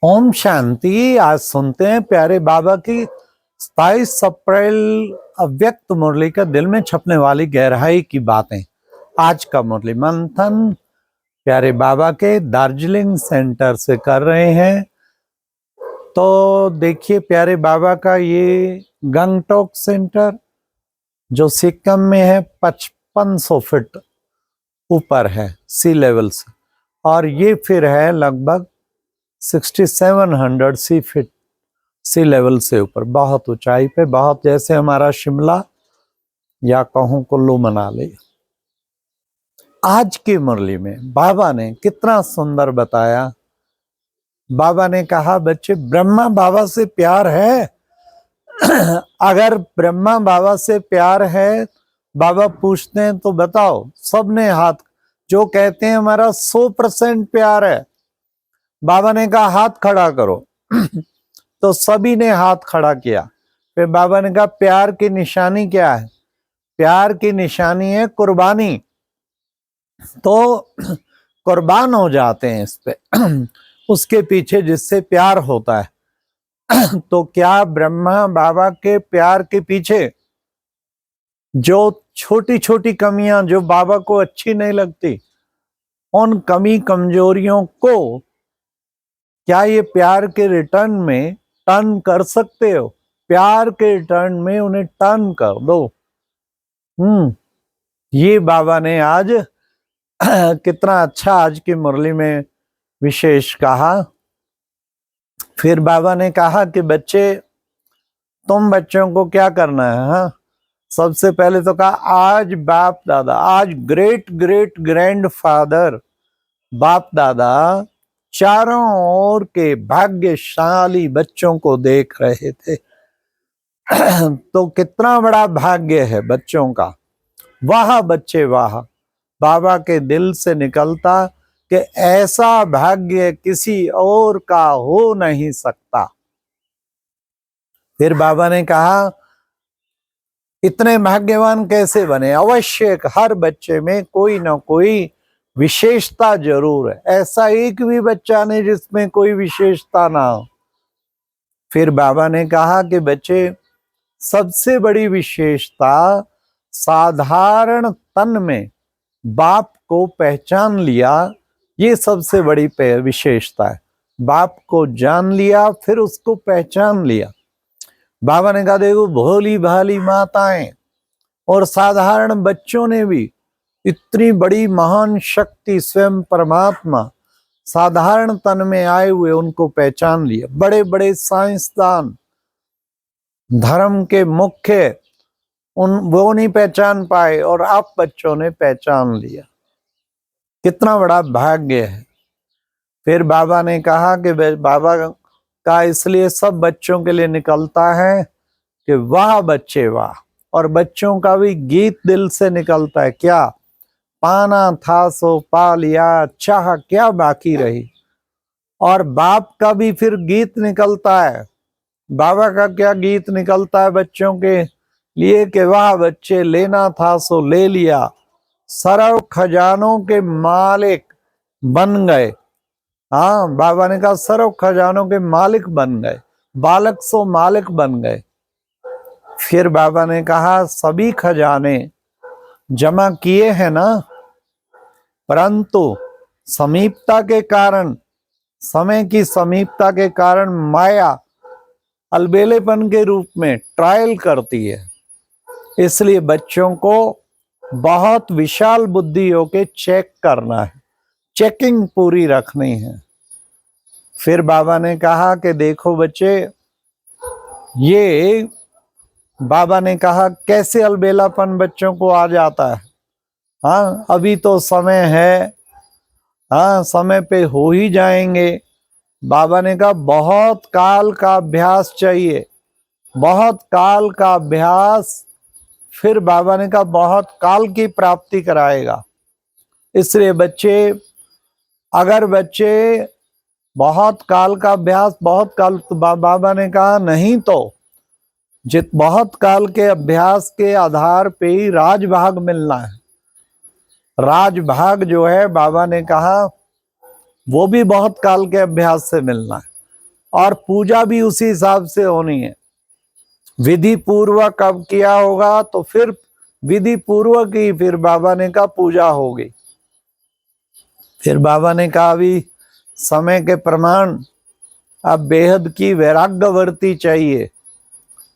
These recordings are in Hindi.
ओम शांति। आज सुनते हैं प्यारे बाबा की 27 अप्रैल अव्यक्त मुरली का दिल में छपने वाली गहराई की बातें। आज का मुरली मंथन प्यारे बाबा के दार्जिलिंग सेंटर से कर रहे हैं। तो देखिए प्यारे बाबा का ये गंगटोक सेंटर जो सिक्किम में है 5500 फीट ऊपर है सी लेवल से, और ये फिर है लगभग 6700 फीट सी लेवल से ऊपर, बहुत ऊंचाई पे, बहुत जैसे हमारा शिमला या कहूं कुल्लू मनाली। आज की मुरली में बाबा ने कितना सुंदर बताया। बाबा ने कहा बच्चे ब्रह्मा बाबा से प्यार है। अगर ब्रह्मा बाबा से प्यार है, बाबा पूछते हैं तो बताओ। सबने हाथ, जो कहते हैं हमारा 100% प्यार है, बाबा ने कहा हाथ खड़ा करो। तो सभी ने हाथ खड़ा किया। फिर बाबा ने कहा प्यार की निशानी क्या है? प्यार की निशानी है कुर्बानी। तो कुर्बान हो जाते हैं इस पे उसके पीछे जिससे प्यार होता है। तो क्या ब्रह्मा बाबा के प्यार के पीछे जो छोटी छोटी कमियां जो बाबा को अच्छी नहीं लगती, उन कमी कमजोरियों को क्या ये प्यार के रिटर्न में टर्न कर सकते हो? प्यार के रिटर्न में उन्हें टर्न कर दो। ये बाबा ने आज कितना अच्छा आज की मुरली में विशेष कहा। फिर बाबा ने कहा कि बच्चे, तुम बच्चों को क्या करना है? हाँ, सबसे पहले तो कहा आज बाप दादा, आज ग्रेट ग्रेट ग्रैंड फादर बाप दादा चारों ओर के भाग्यशाली बच्चों को देख रहे थे। तो कितना बड़ा भाग्य है बच्चों का। वाह बच्चे वाह। बाबा के दिल से निकलता कि ऐसा भाग्य किसी और का हो नहीं सकता। फिर बाबा ने कहा इतने भाग्यवान कैसे बने? अवश्य हर बच्चे में कोई ना कोई विशेषता जरूर है। ऐसा एक भी बच्चा नहीं जिसमें कोई विशेषता ना हो। फिर बाबा ने कहा कि बच्चे, सबसे बड़ी विशेषता साधारण तन में बाप को पहचान लिया, ये सबसे बड़ी विशेषता है। बाप को जान लिया, फिर उसको पहचान लिया। बाबा ने कहा देखो भोली भाली माताएं और साधारण बच्चों ने भी इतनी बड़ी महान शक्ति स्वयं परमात्मा साधारण तन में आए हुए उनको पहचान लिया। बड़े बड़े साइंसदान, धर्म के मुख्य, वो नहीं पहचान पाए और आप बच्चों ने पहचान लिया। कितना बड़ा भाग्य है। फिर बाबा ने कहा कि बाबा का इसलिए सब बच्चों के लिए निकलता है कि वाह बच्चे वाह। और बच्चों का भी गीत दिल से निकलता है। क्या पाना था सो पा लिया, चाह क्या बाकी रही। और बाप का भी फिर गीत निकलता है। बाबा का क्या गीत निकलता है बच्चों के लिए कि वाह बच्चे लेना था सो ले लिया, सर्व खजानों के मालिक बन गए। हाँ, बाबा ने कहा सर्व खजानों के मालिक बन गए, बालक सो मालिक बन गए। फिर बाबा ने कहा सभी खजाने जमा किए हैं ना, परंतु समीपता के कारण, समय की समीपता के कारण माया अलबेलेपन के रूप में ट्रायल करती है। इसलिए बच्चों को बहुत विशाल बुद्धि होके चेक करना है, चेकिंग पूरी रखनी है। फिर बाबा ने कहा कि देखो बच्चे, ये बाबा ने कहा कैसे अलबेलापन बच्चों को आ जाता है। हाँ, अभी तो समय है, हाँ समय पे हो ही जाएंगे। बाबा ने कहा बहुत काल का अभ्यास चाहिए, बहुत काल का अभ्यास। फिर बाबा ने कहा बहुत काल की प्राप्ति कराएगा। इसलिए बच्चे, अगर बच्चे बहुत काल का अभ्यास, बहुत काल, तो बाबा ने कहा नहीं तो बहुत काल के अभ्यास के आधार पे ही राजभाग मिलना है। राजभाग जो है बाबा ने कहा वो भी बहुत काल के अभ्यास से मिलना है। और पूजा भी उसी हिसाब से होनी है। विधि पूर्वक अब किया होगा तो फिर विधि पूर्वक ही फिर बाबा ने कहा पूजा होगी। फिर बाबा ने कहा अभी समय के प्रमाण अब बेहद की वैराग्यवर्ती चाहिए।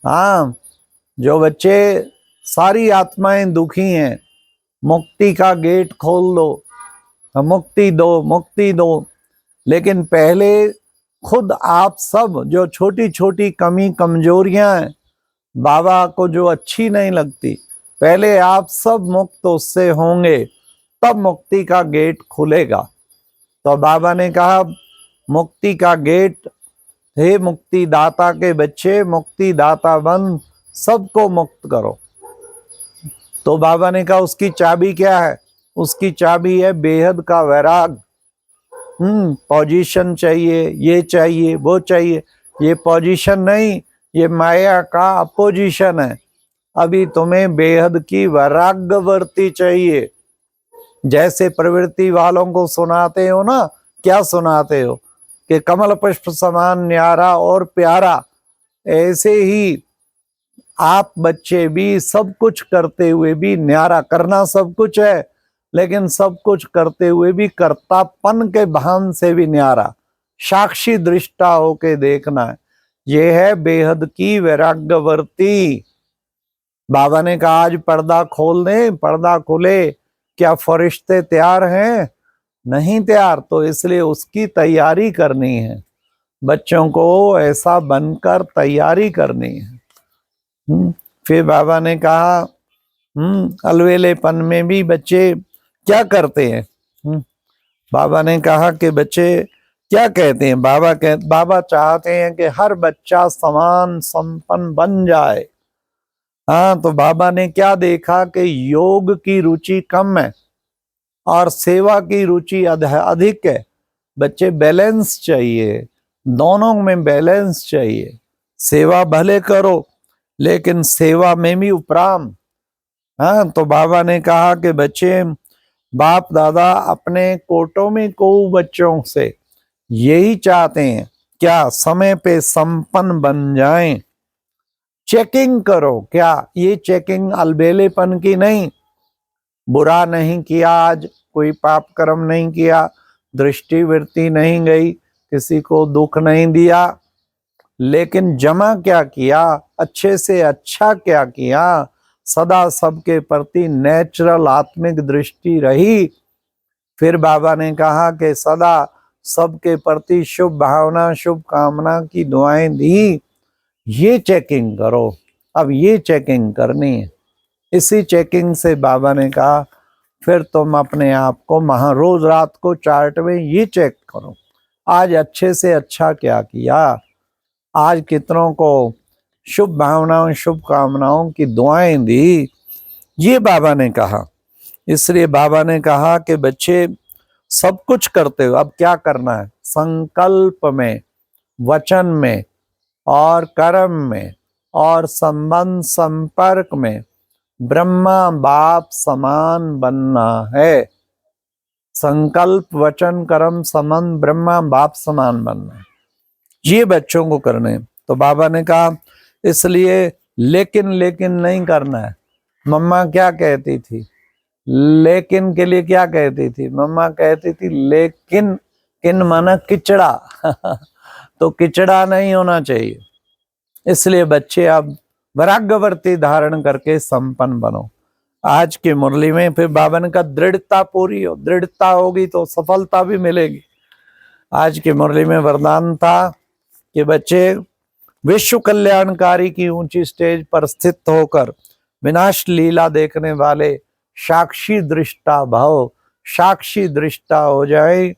हाँ, जो बच्चे सारी आत्माएं दुखी हैं, मुक्ति का गेट खोल दो, मुक्ति दो, मुक्ति दो। लेकिन पहले खुद आप सब जो छोटी छोटी कमी कमजोरियां हैं, बाबा को जो अच्छी नहीं लगती, पहले आप सब मुक्त उससे होंगे, तब मुक्ति का गेट खुलेगा। तो बाबा ने कहा मुक्ति का गेट, हे मुक्ति दाता के बच्चे, मुक्ति दाता बन सबको मुक्त करो। तो बाबा ने कहा उसकी चाबी क्या है? उसकी चाबी है बेहद का वैराग। पोजीशन चाहिए, ये चाहिए, वो चाहिए, ये पोजीशन नहीं, ये माया का अपोजिशन है। अभी तुम्हें बेहद की वैराग्यवर्ती चाहिए। जैसे प्रवृत्ति वालों को सुनाते हो ना, क्या सुनाते हो कि कमल पुष्प समान न्यारा और प्यारा, ऐसे ही आप बच्चे भी सब कुछ करते हुए भी न्यारा, करना सब कुछ है लेकिन सब कुछ करते हुए भी कर्तापन के भान से भी न्यारा, साक्षी दृष्टा होके देखना है। ये है बेहद की वैराग्यवर्ती। बाबा ने कहा आज पर्दा खोल दें, पर्दा खुले, क्या फरिश्ते तैयार हैं? नहीं तैयार, तो इसलिए उसकी तैयारी करनी है। बच्चों को ऐसा बनकर तैयारी करनी है। फिर बाबा ने कहा अलवेलेपन में भी बच्चे क्या करते हैं? बाबा ने कहा कि बच्चे क्या कहते हैं? बाबा चाहते हैं कि हर बच्चा समान संपन्न बन जाए। हाँ, तो बाबा ने क्या देखा कि योग की रुचि कम है और सेवा की रुचि अधिक है। बच्चे बैलेंस चाहिए, दोनों में बैलेंस चाहिए। सेवा भले करो लेकिन सेवा में भी उपराम। हाँ, तो बाबा ने कहा कि बच्चे, बाप दादा अपने कोटों में को बच्चों से यही चाहते हैं, क्या समय पे संपन्न बन जाएं। चेकिंग करो, क्या ये चेकिंग अलबेलेपन की नहीं, बुरा नहीं किया, आज कोई पाप कर्म नहीं किया, दृष्टि वृत्ति नहीं गई, किसी को दुख नहीं दिया, लेकिन जमा क्या किया, अच्छे से अच्छा क्या किया, सदा सबके प्रति नेचुरल आत्मिक दृष्टि रही। फिर बाबा ने कहा कि सदा सबके प्रति शुभ भावना, शुभ कामना की दुआएं दी। ये चेकिंग करो, अब ये चेकिंग करनी है। इसी चेकिंग से बाबा ने कहा फिर तुम अपने आप को रोज रात को चार्ट में ये चेक करो, आज अच्छे से अच्छा क्या किया, आज कितनों को शुभ भावनाओं, शुभ कामनाओं की दुआएं दी। ये बाबा ने कहा। इसलिए बाबा ने कहा कि बच्चे सब कुछ करते हो, अब क्या करना है? संकल्प में, वचन में और कर्म में और संबंध संपर्क में ब्रह्मा बाप समान बनना है। संकल्प, वचन, कर्म, संबंध ब्रह्मा बाप समान बनना है, ये बच्चों को करने। तो बाबा ने कहा इसलिए लेकिन नहीं करना है। मम्मा क्या कहती थी? लेकिन के लिए क्या कहती थी? मम्मा कहती थी लेकिन, किन माना किचड़ा तो किचड़ा नहीं होना चाहिए। इसलिए बच्चे अब वैराग्यवर्ती धारण करके संपन्न बनो। आज की मुरली में फिर बाबा ने कहा दृढ़ता पूरी हो, दृढ़ता होगी तो सफलता भी मिलेगी। आज की मुरली में वरदान था कि बच्चे विश्व कल्याणकारी की ऊंची स्टेज पर स्थित होकर विनाश लीला देखने वाले साक्षी दृष्टा भव, साक्षी दृष्टा हो जाए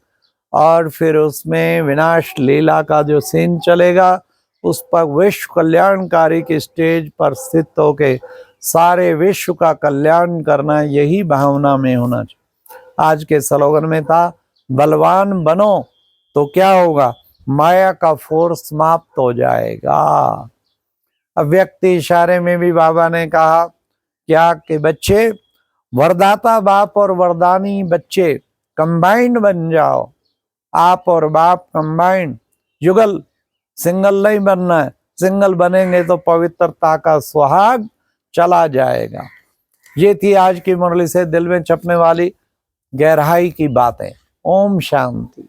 और फिर उसमें विनाश लीला का जो सीन चलेगा उस पर विश्व कल्याणकारी की स्टेज पर स्थित होके सारे विश्व का कल्याण करना, यही भावना में होना चाहिए। आज के स्लोगन में था बलवान बनो तो क्या होगा, माया का फोर्स समाप्त हो जाएगा। अव्यक्ति इशारे में भी बाबा ने कहा क्या कि बच्चे वरदाता बाप और वरदानी बच्चे कंबाइंड बन जाओ। आप और बाप कंबाइंड, युगल सिंगल नहीं बनना है, सिंगल बनेंगे तो पवित्रता का सुहाग चला जाएगा। ये थी आज की मुरली से दिल में छपने वाली गहराई की बातें। ओम शांति।